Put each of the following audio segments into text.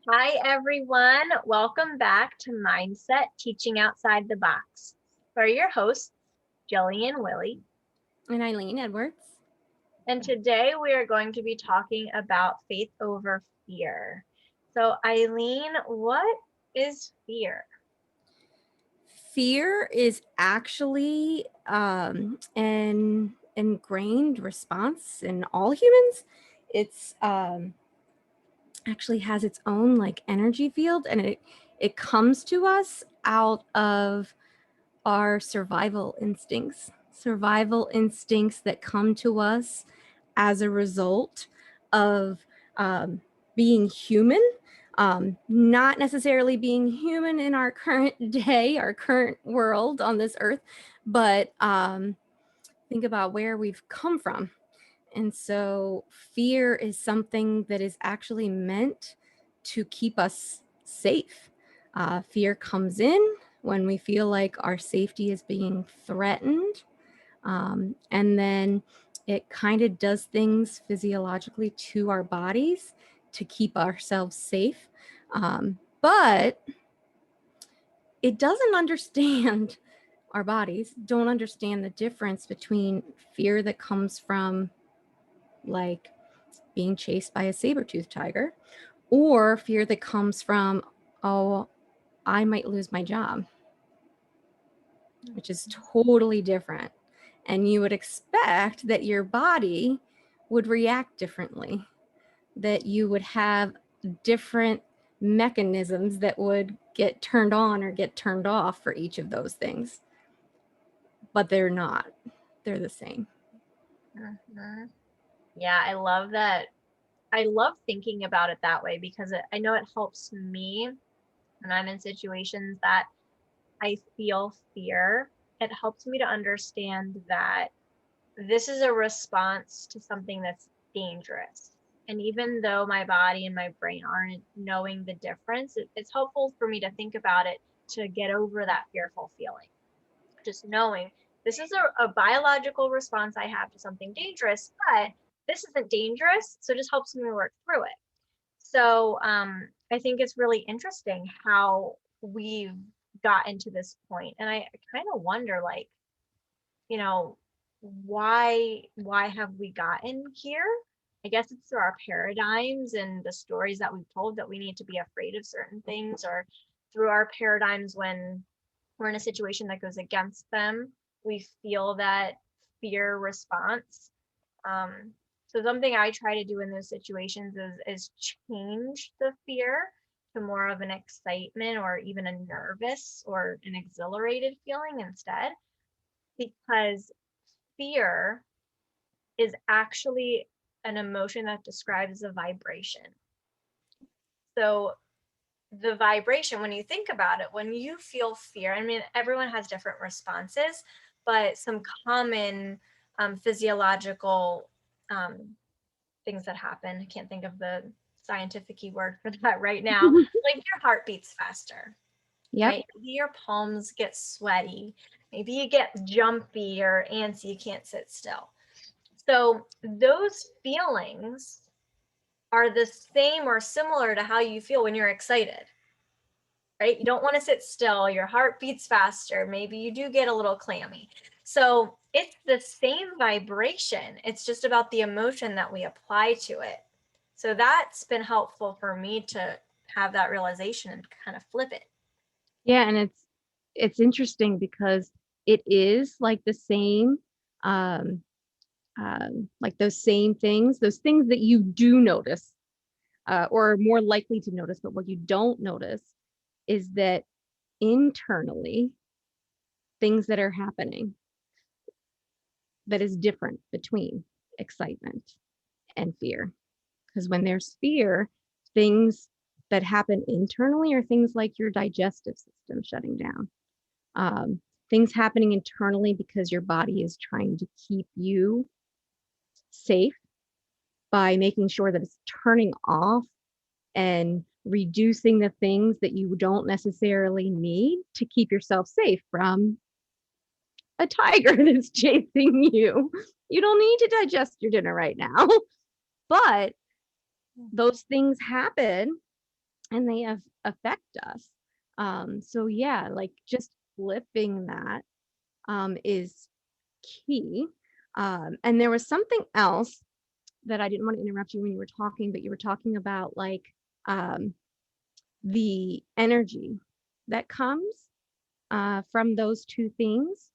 Hi, everyone. Welcome back to Mindset Teaching Outside the Box. We're your hosts, Jillian Willie, And Eileen Edwards. and today we are going to be talking about faith over fear. So, Eileen, what is fear? Fear is actually an ingrained response in all humans. It's actually has its own like energy field, and it comes to us out of our survival instincts that come to us as a result of um, being human, not necessarily being human in our current day, our current world on this earth, but think about where we've come from. And so fear is something that is actually meant to keep us safe. Fear comes in when we feel like our safety is being threatened. And then it kind of does things physiologically to our bodies to keep ourselves safe. But it doesn't understand, our bodies don't understand the difference between fear that comes from like being chased by a saber-toothed tiger or fear that comes from, oh, I might lose my job, which is totally different. And you would expect that your body would react differently, that you would have different mechanisms that would get turned on or get turned off for each of those things. But they're not, they're the same. Mhm. Yeah, I love that. I love thinking about it that way because I know it helps me when I'm in situations that I feel fear. It helps me to understand that this is a response to something that's dangerous. And even though my body and my brain aren't knowing the difference, it's helpful for me to think about it to get over that fearful feeling. Just knowing this is a biological response I have to something dangerous, but this isn't dangerous. So it just helps me work through it. So I think it's really interesting how we've gotten to this point. And I kind of wonder, like, you know, why have we gotten here? I guess it's through our paradigms and the stories that we've told that we need to be afraid of certain things, or through our paradigms when we're in a situation that goes against them, we feel that fear response. So something I try to do in those situations is change the fear to more of an excitement or even a nervous or an exhilarated feeling instead, because fear is actually an emotion that describes a vibration. So the vibration, when you think about it, when you feel fear, I mean, everyone has different responses, but some common physiological um, things that happen, I can't think of the scientific word for that right now, like your heart beats faster, Yep. right? Maybe your palms get sweaty, maybe you get jumpy or antsy, you can't sit still. So those feelings are the same or similar to how you feel when you're excited, right? You don't want to sit still, your heart beats faster, maybe you do get a little clammy. So it's the same vibration, it's just about the emotion that we apply to it. So that's been helpful for me to have that realization and kind of flip it. Yeah, and it's interesting because it is like the same, um, like those things that you do notice, or are more likely to notice. But what you don't notice is that internally, things that are happening that is different between excitement and fear. Because when there's fear, things that happen internally are things like your digestive system shutting down, um, things happening internally because your body is trying to keep you safe by making sure that it's turning off and reducing the things that you don't necessarily need to keep yourself safe from a tiger that's chasing you. You don't need to digest your dinner right now. But those things happen, and they affect us. So yeah, like just flipping that is key. And there was something else that I didn't want to interrupt you when you were talking, but you were talking about like um, the energy that comes from those two things.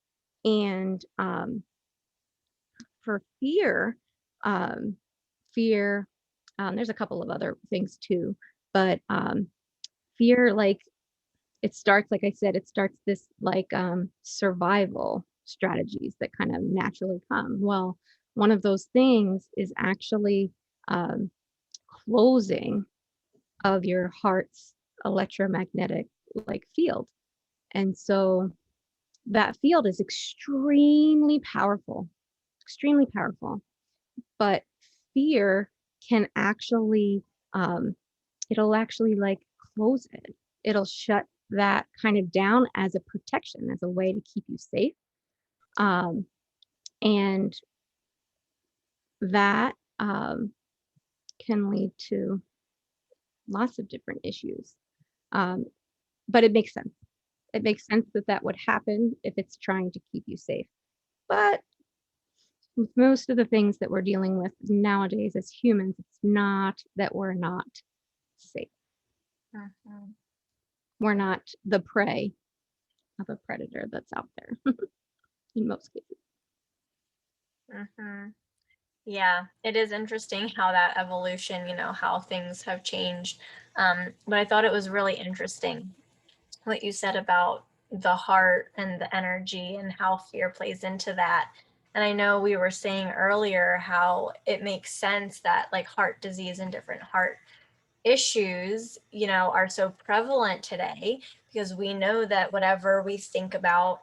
And for fear, um, fear, there's a couple of other things too, but fear, like it starts, like I said, it starts this like survival strategies that kind of naturally come. Well, one of those things is actually um, closing of your heart's electromagnetic like field. And so that field is extremely powerful. But fear can actually, um, it'll actually like close it. It'll shut that kind of down as a protection, as a way to keep you safe. Um, and that can lead to lots of different issues. Um, but it makes sense. It makes sense that that would happen if it's trying to keep you safe. But with most of the things that we're dealing with nowadays as humans, it's not that we're not safe. Mhm. We're not the prey of a predator that's out there in most cases. Mhm. Yeah, it is interesting how that evolution, how things have changed. But I thought it was really interesting what you said about the heart and the energy and how fear plays into that. And I know we were saying earlier how it makes sense that like heart disease and different heart issues, are so prevalent today because we know that whatever we think about,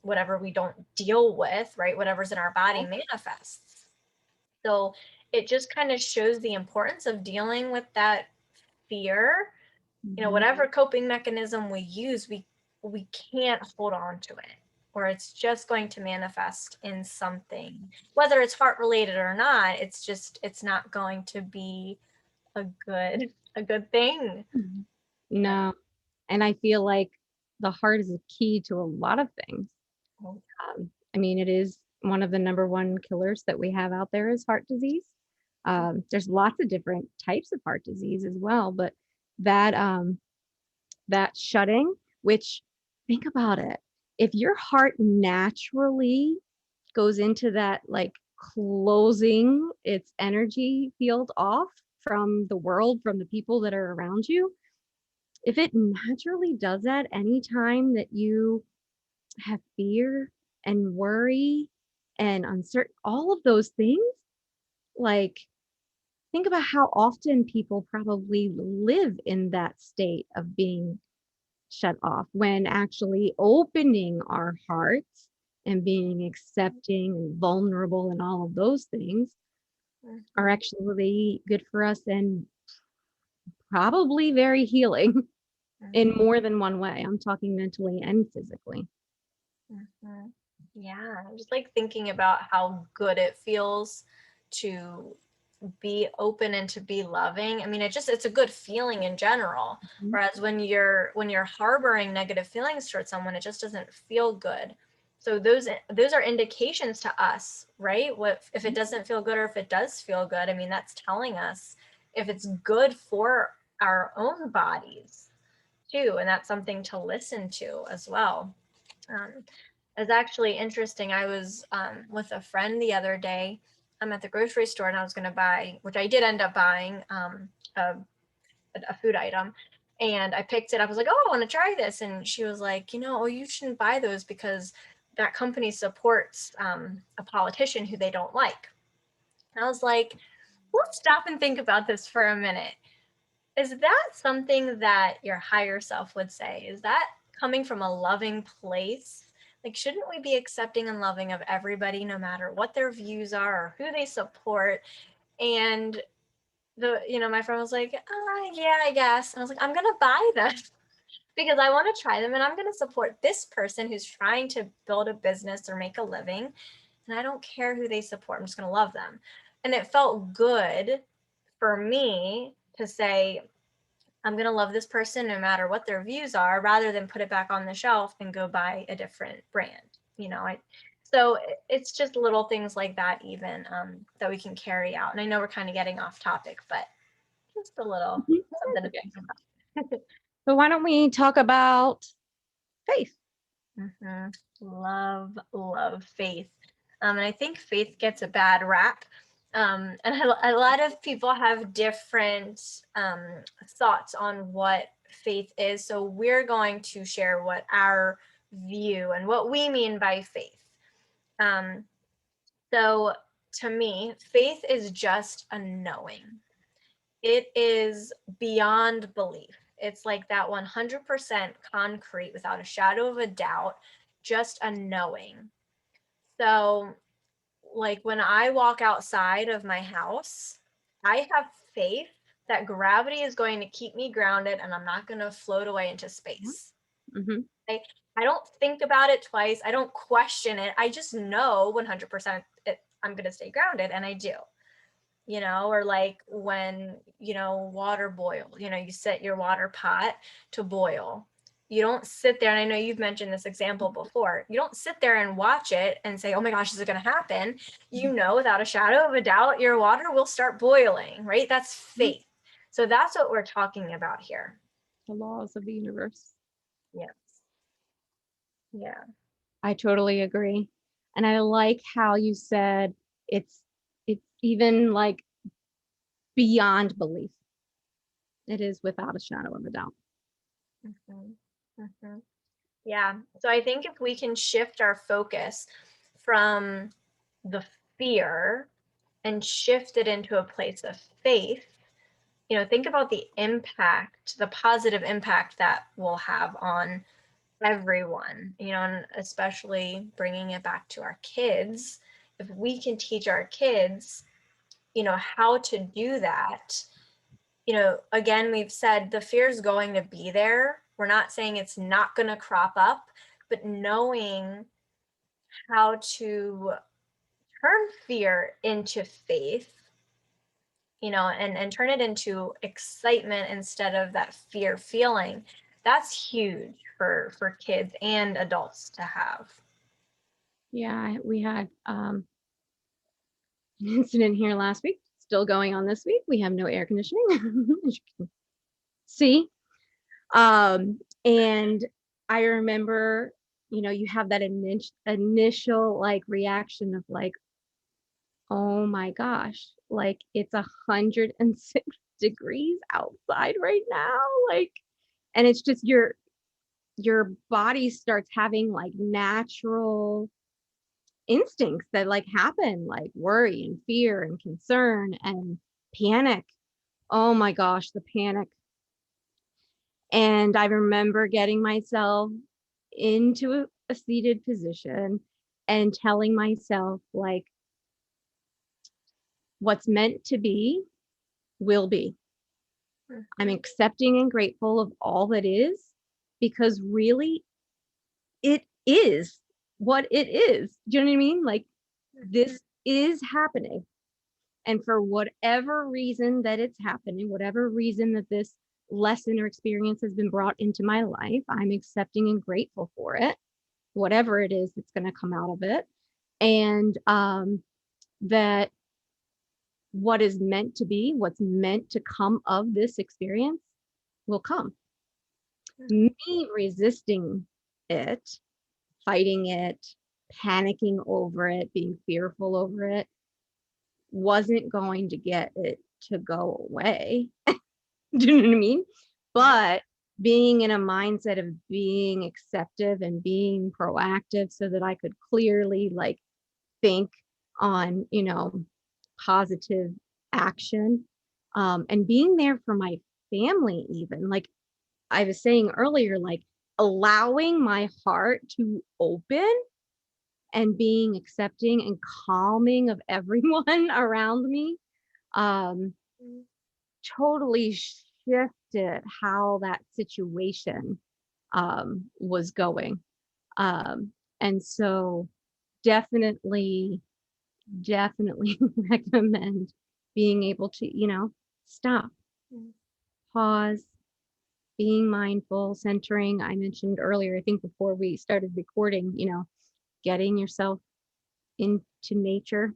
whatever we don't deal with, right, whatever's in our body manifests. So it just kind of shows the importance of dealing with that fear. Mhm. Whatever coping mechanism we use, we can't hold on to it, or it's just going to manifest in something, whether it's heart related or not. It's not going to be a good thing. Mhm. No, and I feel like the heart is a key to a lot of things. I mean, it is one of the number one killers that we have out there is heart disease. There's lots of different types of heart disease as well, but that that shutting, which think about it, if your heart naturally goes into that like closing its energy field off from the world, from the people that are around you, if it naturally does that anytime that you have fear and worry and uncertain, all of those things, like think about how often people probably live in that state of being shut off when actually opening our hearts and being accepting and vulnerable and all of those things are Mhm. actually really good for us and probably very healing in Mhm. more than one way. I'm talking mentally and physically. Mhm. Yeah, just like thinking about how good it feels to be open and to be loving. I mean, it's a good feeling in general. Mhm. Whereas when you're harboring negative feelings towards someone, it just doesn't feel good. So those are indications to us, right? What if it doesn't feel good or if it does feel good? I mean, that's telling us if it's good for our own bodies too, and that's something to listen to as well. Um, it's actually interesting. I was with a friend the other day. I'm at the grocery store and I was going to buy, which I did end up buying, a food item. And I picked it up. I was like, oh, I want to try this. And she was like, oh, you shouldn't buy those because that company supports a politician who they don't like. And I was like, let's stop and think about this for a minute. Is that something that your higher self would say? Is that coming from a loving place? Like, shouldn't we be accepting and loving of everybody, no matter what their views are or who they support? And my friend was like, yeah, I guess. And I was like, I'm gonna buy them because I want to try them and I'm gonna support this person who's trying to build a business or make a living. And I don't care who they support. I'm just gonna love them. And it felt good for me to say, I'm going to love this person no matter what their views are, rather than put it back on the shelf and go buy a different brand. So it's just little things like that, even that we can carry out. And I know we're kind of getting off topic, but just a little something to think about. So why don't we talk about faith? Love faith. And I think faith gets a bad rap. And a lot of people have different thoughts on what faith is. So we're going to share what our view and what we mean by faith. So to me, faith is just a knowing. It is beyond belief. It's like that 100% concrete, without a shadow of a doubt, just a knowing. So, like when I walk outside of my house, I have faith that gravity is going to keep me grounded and I'm not going to float away into space. Mm-hmm. I don't think about it twice. I don't question it. I just know 100% I'm going to stay grounded, and I do. Or like when, water boils, you set your water pot to boil. You don't sit there, and I know you've mentioned this example before, you don't sit there and watch it and say, oh my gosh, is it going to happen? Without a shadow of a doubt, your water will start boiling, right? That's faith. So that's what we're talking about here. The laws of the universe. Yes. Yeah. I totally agree. And I like how you said it's even like beyond belief. It is without a shadow of a doubt. Yeah. So I think if we can shift our focus from the fear and shift it into a place of faith, think about the impact, the positive impact that we'll have on everyone, and especially bringing it back to our kids. If we can teach our kids, how to do that, again, we've said the fear is going to be there. We're not saying it's not going to crop up, but knowing how to turn fear into faith, and turn it into excitement instead of that fear feeling, that's huge for kids and adults to have. Yeah, we had an incident here last week, still going on this week. We have no air conditioning, as you can see. And I remember, you have that initial like reaction of like, oh my gosh, like it's 106 degrees outside right now. Like, and it's just your body starts having like natural instincts that like happen, like worry and fear and concern and panic. Oh my gosh, the panic. And I remember getting myself into a seated position and telling myself, like, what's meant to be will be. I'm accepting and grateful of all that is, because really it is what it is. Do you know what I mean? Like, this is happening. And for whatever reason that it's happening, whatever reason that this lesson or experience has been brought into my life, I'm accepting and grateful for it, whatever it is that's going to come out of it. And that what is meant to be, what's meant to come of this experience will come. Me resisting it, fighting it, panicking over it, being fearful over it, wasn't going to get it to go away. Do you know what I mean? But being in a mindset of being acceptive and being proactive so that I could clearly like think on, positive action, and being there for my family, even like I was saying earlier, like allowing my heart to open and being accepting and calming of everyone around me, totally shifted how that situation was going. And so definitely recommend being able to, stop, pause, being mindful, centering. I mentioned earlier, I think before we started recording, getting yourself into nature.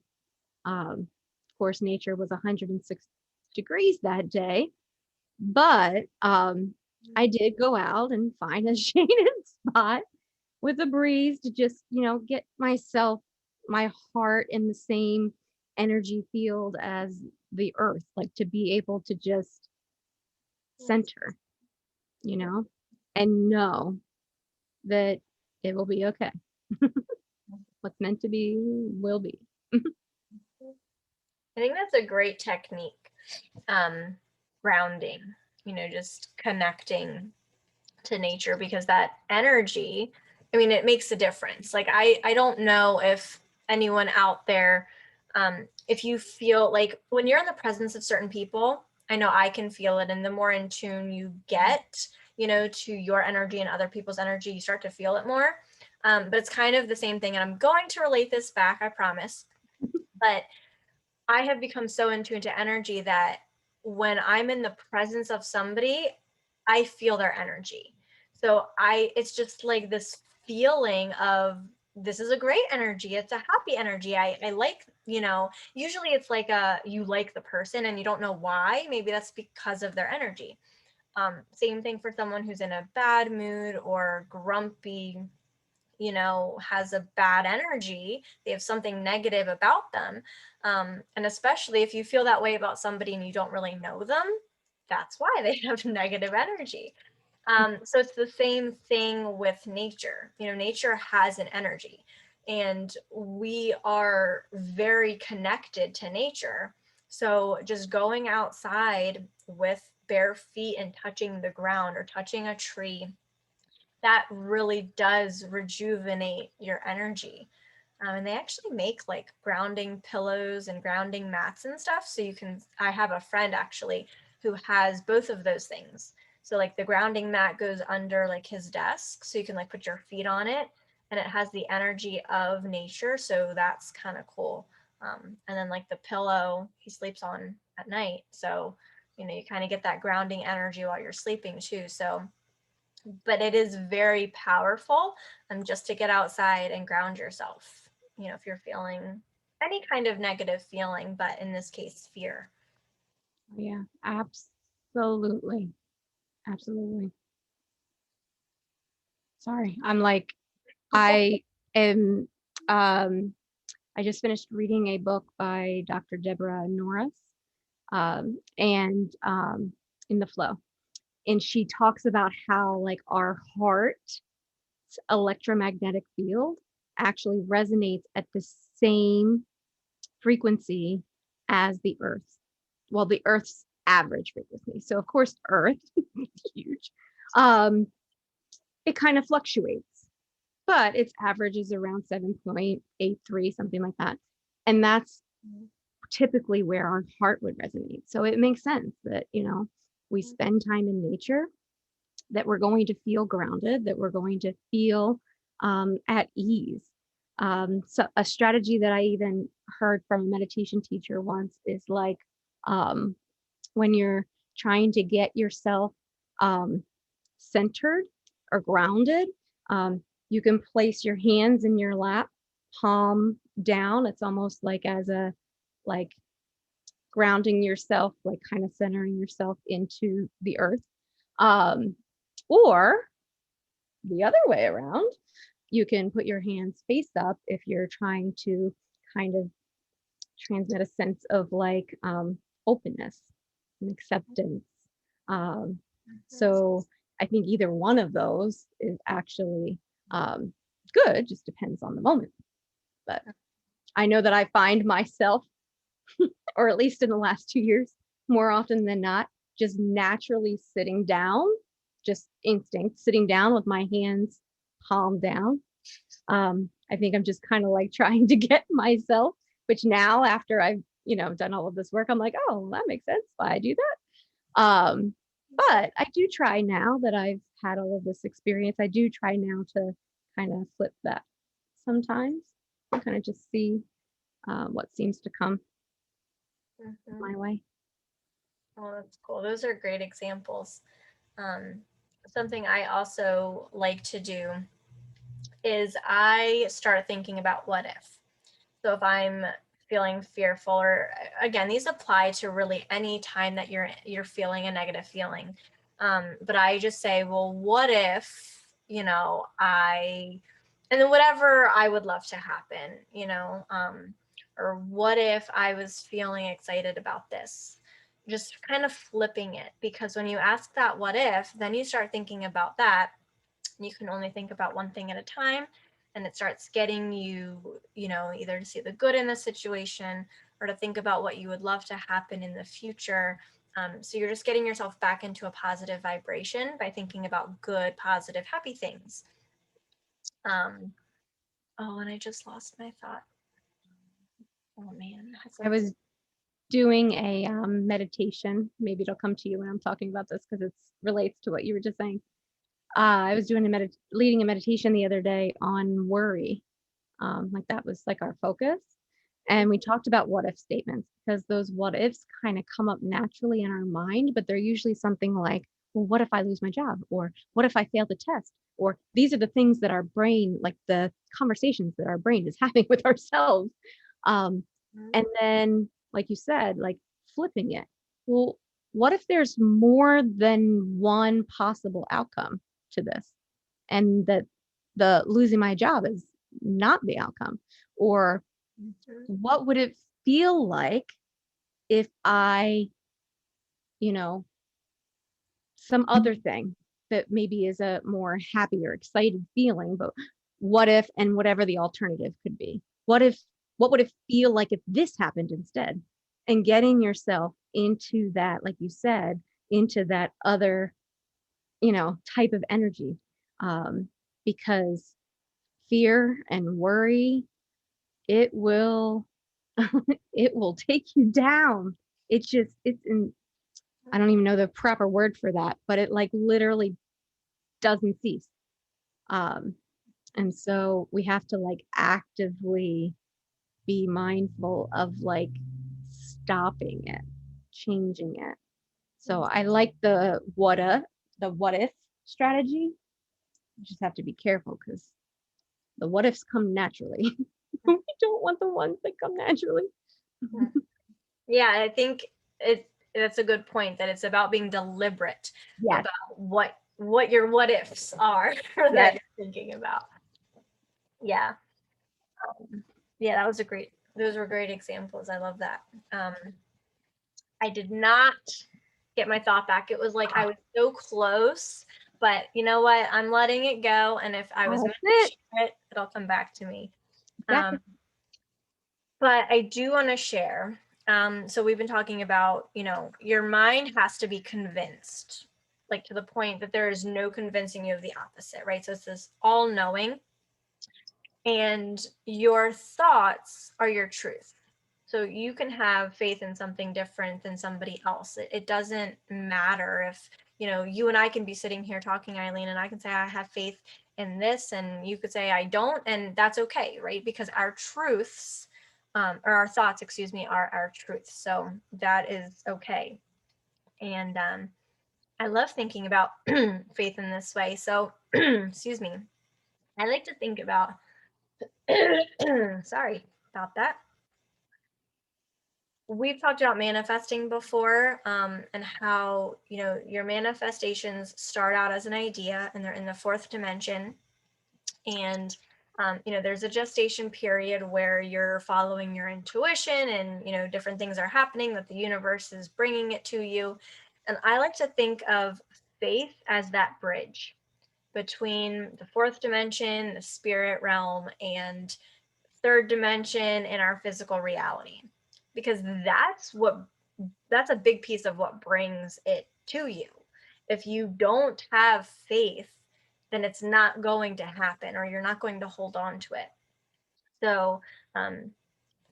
Of course, nature was 106 degrees that day, but I did go out and find a shaded spot with a breeze to just, get my heart in the same energy field as the earth, like to be able to just center, you know, and know that it will be okay. What's meant to be will be. I think that's a great technique. Grounding, just connecting to nature, because that energy, I mean, it makes a difference. Like I don't know if anyone out there, if you feel like when you're in the presence of certain people, I know I can feel it, and the more in tune you get, to your energy and other people's energy, you start to feel it more. But it's kind of the same thing, and I'm going to relate this back, I promise. But I have become so in tune to energy that when I'm in the presence of somebody, I feel their energy. So it's just like this feeling of, this is a great energy. It's a happy energy. I like, usually it's like you like the person and you don't know why. Maybe that's because of their energy. Same thing for someone who's in a bad mood or grumpy, has a bad energy. They have something negative about them. And especially if you feel that way about somebody and you don't really know them, that's why they have negative energy. So it's the same thing with nature. Nature has an energy, and we are very connected to nature. So just going outside with bare feet and touching the ground or touching a tree, that really does rejuvenate your energy. And they actually make like grounding pillows and grounding mats and stuff. So I have a friend actually who has both of those things. So like the grounding mat goes under like his desk, so you can like put your feet on it, and it has the energy of nature. So that's kind of cool. And then like the pillow he sleeps on at night. So, you kind of get that grounding energy while you're sleeping too. So, but it is very powerful, just to get outside and ground yourself, if you're feeling any kind of negative feeling, but in this case, fear. Yeah, absolutely. Absolutely. Sorry. I am, I just finished reading a book by Dr. Deborah Norris, and In the Flow. And she talks about how like our heart's electromagnetic field actually resonates at the same frequency as the Earth. Well, the Earth's average frequency. So of course, Earth, huge. Um, it kind of fluctuates, but its average is around 7.83, something like that. And that's typically where our heart would resonate. So it makes sense that, we spend time in nature, that we're going to feel grounded, that we're going to feel at ease. So a strategy that I even heard from a meditation teacher once is like, when you're trying to get yourself centered or grounded, you can place your hands in your lap, palm down. It's almost like as a like grounding yourself, like kind of centering yourself into the earth. Or the other way around, you can put your hands face up if you're trying to kind of transmit a sense of like openness and acceptance. So I think either one of those is actually good, just depends on the moment. But I know that I find myself, or at least in the last 2 years, more often than not, just naturally sitting down, just instinct, sitting down with my hands palm down. I think I'm just kind of like trying to get myself, which now after I've, done all of this work, I'm like, oh, that makes sense why I do that. But I do try now that I've had all of this experience, I do try now to kind of flip that sometimes and kind of just see what seems to come my way. Well, that's cool. Those are great examples. something I also like to do is I start thinking about what if. So if I'm feeling fearful, or again, these apply to really any time that you're feeling a negative feeling. But I just say, well, what if, and then whatever I would love to happen, or what if I was feeling excited about this? Just kind of flipping it, because when you ask that what if, then you start thinking about that. You can only think about one thing at a time, and it starts getting you, either to see the good in the situation or to think about what you would love to happen in the future. So you're just getting yourself back into a positive vibration by thinking about good, positive, happy things. Oh, and I just lost my thought. Oh man. I was doing a meditation. Maybe it'll come to you when I'm talking about this because it relates to what you were just saying. I was doing leading a meditation the other day on worry. Like that was like our focus. And we talked about what if statements, because those what ifs kind of come up naturally in our mind, but they're usually something like, well, what if I lose my job? Or what if I fail the test? Or these are the things that our brain, like the conversations that our brain is having with ourselves. And then, like you said, like flipping it. Well, what if there's more than one possible outcome to this? And that the losing my job is not the outcome? Or what would it feel like if I, some other thing that maybe is a more happy or excited feeling, but what if, and whatever the alternative could be? What would it feel like if this happened instead? And getting yourself into that, like you said, into that other, type of energy. Because fear and worry, it will it will take you down. I don't even know the proper word for that, but it like literally doesn't cease. um and so we have to like actively be mindful of like stopping it, changing it. So I like the what if strategy. You just have to be careful because the what ifs come naturally. We don't want the ones that come naturally. Yeah, I think that's a good point, that it's about being deliberate Yes. about what your what ifs are that Yes. you're thinking about. Yeah. Yeah, those were great examples. I love that. I did not get my thought back. It was like I was so close, but you know what? I'm letting it go. And if I was meant to share it, it'll come back to me. Exactly. But I do want to share. So we've been talking about, your mind has to be convinced, like to the point that there is no convincing you of the opposite, right? So it's this all knowing, and your thoughts are your truth. So you can have faith in something different than somebody else. It doesn't matter if, you and I can be sitting here talking, Eileen, and I can say I have faith in this, and you could say I don't, and that's okay, right? Because our truths, or our thoughts, excuse me, are our truths. So that is okay. And I love thinking about faith in this way. So, excuse me, I like to think about, sorry about that. We've talked about manifesting before, and how, your manifestations start out as an idea and they're in the fourth dimension. And, there's a gestation period where you're following your intuition and, different things are happening that the universe is bringing it to you. And I like to think of faith as that bridge between the fourth dimension, the spirit realm, and third dimension in our physical reality, because that's a big piece of what brings it to you. If you don't have faith, then it's not going to happen, or you're not going to hold on to it. So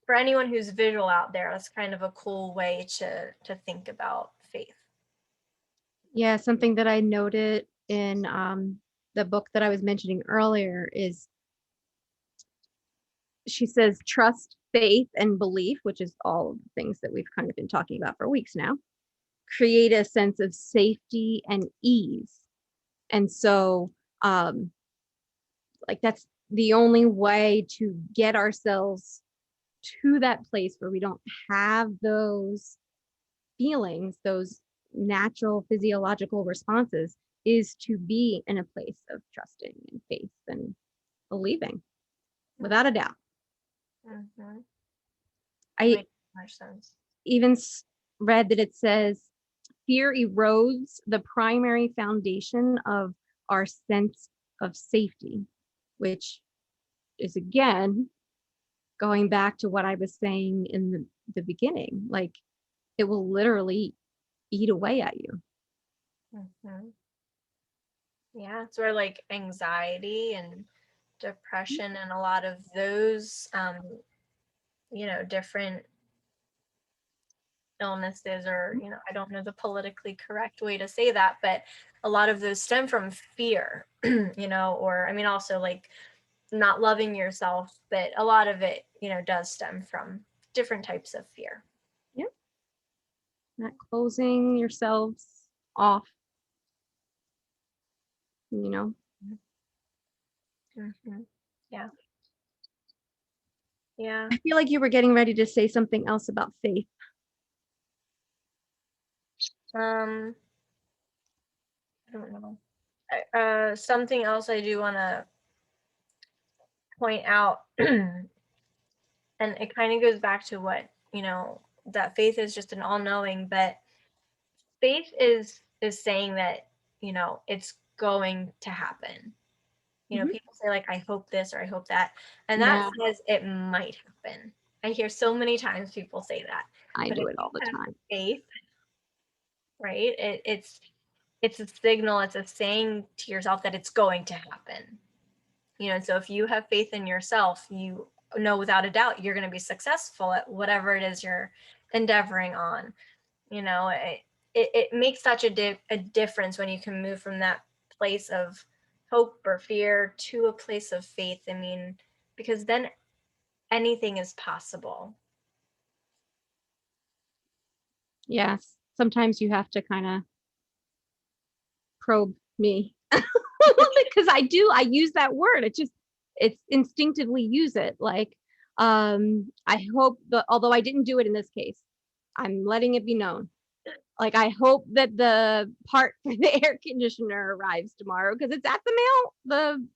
for anyone who's visual out there, that's kind of a cool way to think about faith. Yeah, something that I noted in the book that I was mentioning earlier is she says trust, faith, and belief, which is all of the things that we've kind of been talking about for weeks now, create a sense of safety and ease. And so, like, that's the only way to get ourselves to that place where we don't have those feelings, those natural physiological responses, is to be in a place of trusting and faith and believing, without a doubt. Mm-hmm. I Makes more sense. even read that it says fear erodes the primary foundation of our sense of safety, which is again going back to what I was saying in the beginning. Like, it will literally eat away at you. Mm-hmm. Yeah, it's where like anxiety and depression and a lot of those, different illnesses, or I don't know the politically correct way to say that, but a lot of those stem from fear. Or I mean, also like not loving yourself, but a lot of it does stem from different types of fear. Yeah. Not closing yourselves off, you know. Mm-hmm. Yeah. Yeah. I feel like you were getting ready to say something else about faith. I don't know. Something else I do want to point out, and it kind of goes back to what, that faith is just an all-knowing, but faith is saying that, it's going to happen. Mhm. People say like, I hope this or I hope that, and that Yeah, says it might happen. I hear so many times people say that. I But do if it you all the have time. faith, right, it's a signal, it's a saying to yourself that it's going to happen. So if you have faith in yourself, you know without a doubt you're going to be successful at whatever it is you're endeavoring on. It makes such a difference when you can move from that place of hope or fear to a place of faith. I mean, because then anything is possible. Yes, sometimes you have to kind of probe me because I use that word. It's instinctively use it. Like, I hope although I didn't do it in this case, I'm letting it be known. Like, I hope that the part for the air conditioner arrives tomorrow because it's at the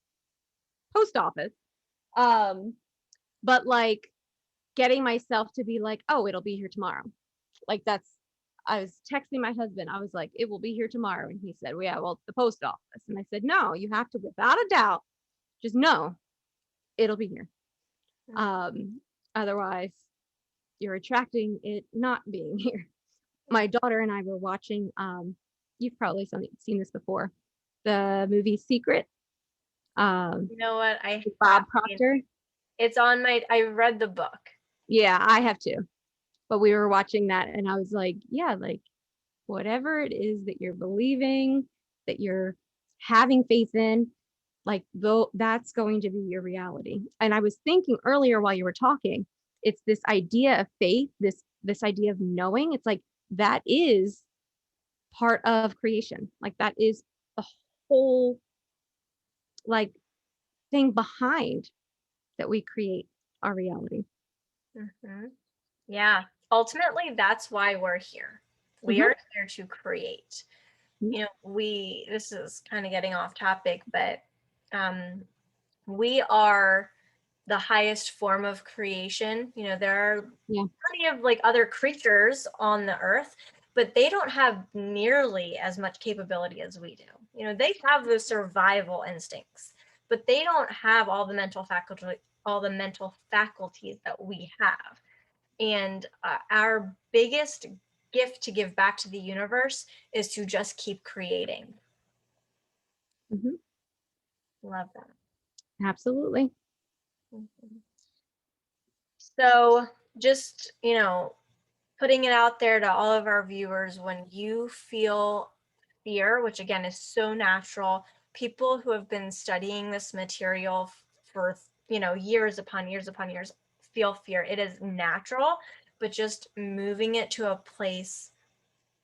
post office. Um, but like, getting myself to be like, oh, it'll be here tomorrow. Like, I was texting my husband. I was like, it will be here tomorrow. And he said, well, yeah, well, the post office. And I said, no, you have to, without a doubt, just know it'll be here. Um, Otherwise, you're attracting it not being here. My daughter and I were watching, you've probably seen this before, the movie Secret, um, You know what? I have Bob seen, Proctor. it's on my, I read the book. Yeah, I have too. But we were watching that and I was like, yeah, like, whatever it is that you're believing, that you're having faith in, like, though, that's going to be your reality. And I was thinking earlier while you were talking, it's this idea of faith, this idea of knowing. It's like that is part of creation. Like, that is the whole, like, thing behind that we create our reality. Mm-hmm. Yeah. Ultimately, that's why we're here. We Mhm. are here to create. This is kind of getting off topic, but um, we are the highest form of creation. There are Yeah. plenty of like other creatures on the earth, but they don't have nearly as much capability as we do. They have the survival instincts, but they don't have all the mental faculties that we have. And our biggest gift to give back to the universe is to just keep creating. Mhm. Love that. Absolutely. Mhm. So just, putting it out there to all of our viewers, when you feel fear, which again is so natural, people who have been studying this material for, years upon years upon years feel fear. It is natural, but just moving it to a place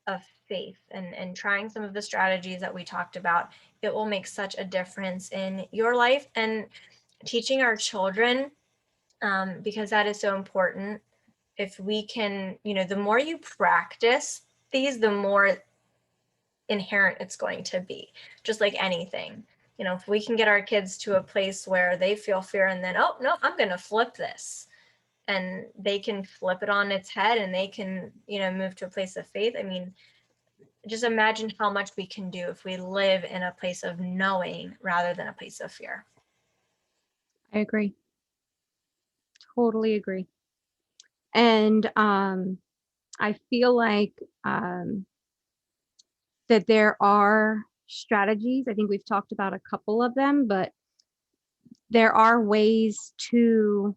of faith and trying some of the strategies that we talked about, it will make such a difference in your life and teaching our children, because that is so important. If we can, the more you practice these, the more inherent it's going to be, just like anything. If we can get our kids to a place where they feel fear and then, oh, no, I'm going to flip this, and they can flip it on its head and they can, move to a place of faith. I mean, just imagine how much we can do if we live in a place of knowing rather than a place of fear. I agree. Totally agree. And I feel like that there are strategies. I think we've talked about a couple of them, but there are ways to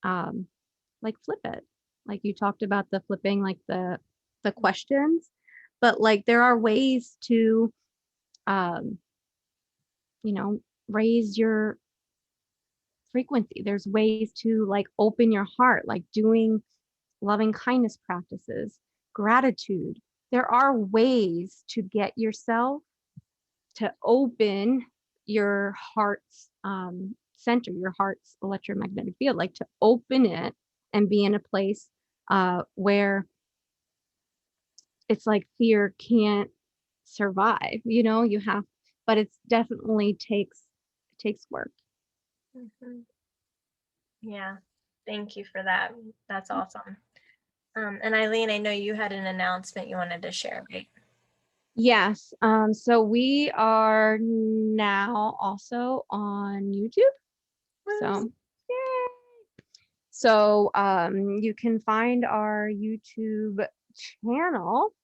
like flip it. Like you talked about the flipping, like the questions, but like there are ways to um, raise your frequency. There's ways to like open your heart, like doing loving kindness practices, gratitude. There are ways to get yourself to open your heart's center, your heart's electromagnetic field, like to open it and be in a place where it's like fear can't survive. You have, but it's definitely takes work. Mm-hmm. Yeah, thank you for that. That's awesome. And Eileen, I know you had an announcement you wanted to share, right? Yes. So we are now also on YouTube. So, yay. So you can find our YouTube channel.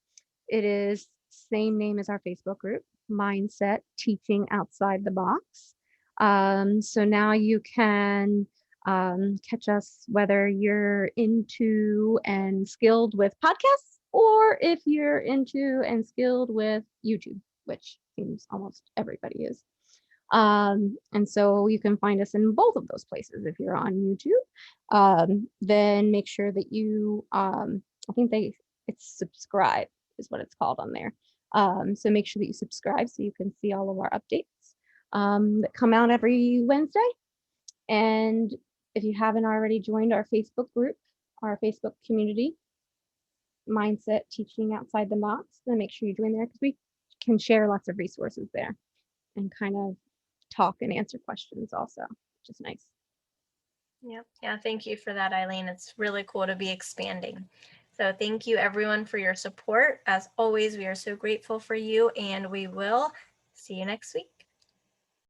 It is same name as our Facebook group, Mindset Teaching Outside the Box. So now you can catch us whether you're into and skilled with podcasts or if you're into and skilled with YouTube, which seems almost everybody is. And so you can find us in both of those places. If you're on YouTube, then make sure that you, I think it's subscribe is what it's called on there. So make sure that you subscribe so you can see all of our updates that come out every Wednesday. And if you haven't already joined our Facebook group, our Facebook community, Mindset Teaching Outside the Box, then make sure you join there because we can share lots of resources there and kind of talk and answer questions also, which is nice. Yep. Yeah, thank you for that, Eileen. It's really cool to be expanding. So thank you everyone for your support. As always, we are so grateful for you, and we will see you next week.